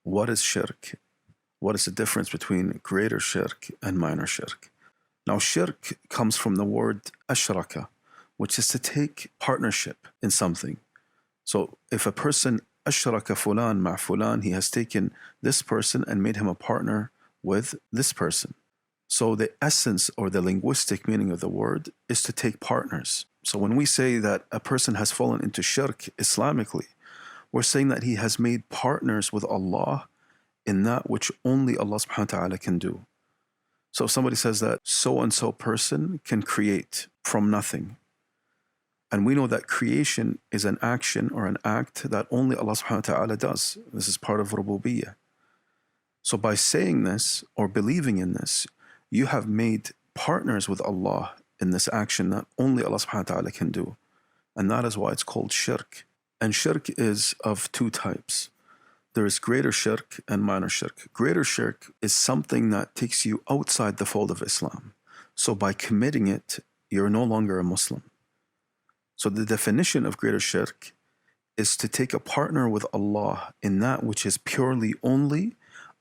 what is shirk? What is the difference between greater shirk and minor shirk? Now, shirk comes from the word ashraka, which is to take partnership in something. So if a person ashraka fulan ma fulan, he has taken this person and made him a partner with this person. So the essence or the linguistic meaning of the word is to take partners. So when we say that a person has fallen into shirk Islamically, we're saying that he has made partners with Allah in that which only Allah subhanahu wa ta'ala can do. So if somebody says that so-and-so person can create from nothing, and we know that creation is an action or an act that only Allah subhanahu wa ta'ala does. This is part of rububiyyah. So by saying this or believing in this, you have made partners with Allah in this action that only Allah subhanahu wa ta'ala can do. And that is why it's called shirk. And shirk is of two types. There is greater shirk and minor shirk. Greater shirk is something that takes you outside the fold of Islam. So by committing it, you're no longer a Muslim. So the definition of greater shirk is to take a partner with Allah in that which is purely only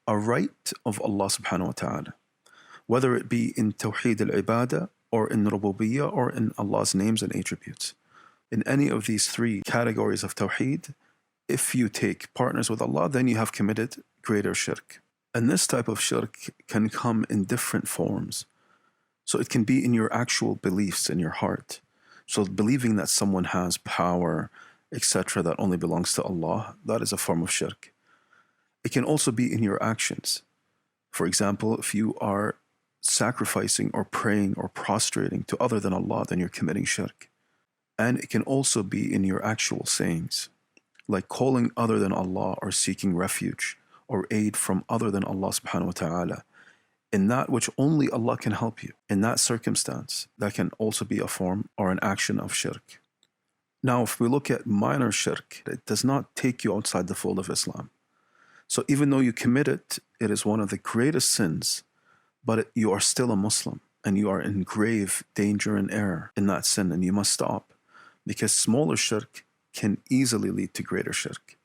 a right of Allah subhanahu wa ta'ala. Whether it be in tawheed al-ibadah or in rububiyyah or in Allah's names and attributes. In any of these three categories of tawheed, if you take partners with Allah, then you have committed greater shirk. And this type of shirk can come in different forms. So it can be in your actual beliefs in your heart. So believing that someone has power, etc., that only belongs to Allah, that is a form of shirk. It can also be in your actions. For example, if you are sacrificing or praying or prostrating to other than Allah, then you're committing shirk. And it can also be in your actual sayings, like calling other than Allah or seeking refuge or aid from other than Allah subhanahu wa ta'ala in that which only Allah can help you. In that circumstance, that can also be a form or an action of shirk. Now, if we look at minor shirk, it does not take you outside the fold of Islam. So even though you commit it, it is one of the greatest sins, but you are still a Muslim and you are in grave danger and error in that sin, and you must stop, because smaller shirk can easily lead to greater shirk.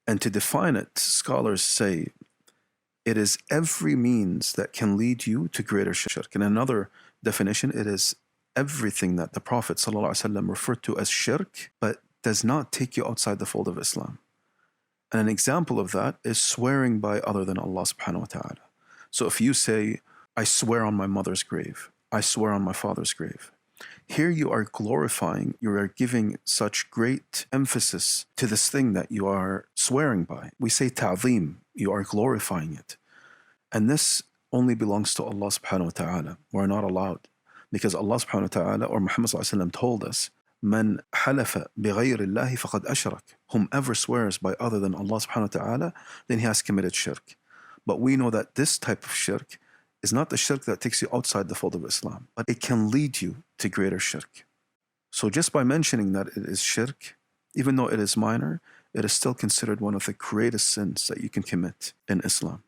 And to define it, scholars say it is every means that can lead you to greater shirk. In another definition, it is everything that the Prophet ﷺ referred to as shirk, but does not take you outside the fold of Islam. And an example of that is swearing by other than Allah subhanahu wa ta'ala. So if you say, I swear on my mother's grave, I swear on my father's grave, here you are glorifying, you are giving such great emphasis to this thing that you are swearing by. We say ta'zeem, you are glorifying it. And this only belongs to Allah subhanahu wa ta'ala. We're not allowed. Because Allah subhanahu wa ta'ala or Muhammad sallallahu alayhi wa sallam told us, Man halafa bighayri Allahi faqad ashrak. Whomever swears by other than Allah subhanahu wa ta'ala, then he has committed shirk. But we know that this type of shirk is not the shirk that takes you outside the fold of Islam, but it can lead you to greater shirk. So just by mentioning that it is shirk, even though it is minor, it is still considered one of the greatest sins that you can commit in Islam.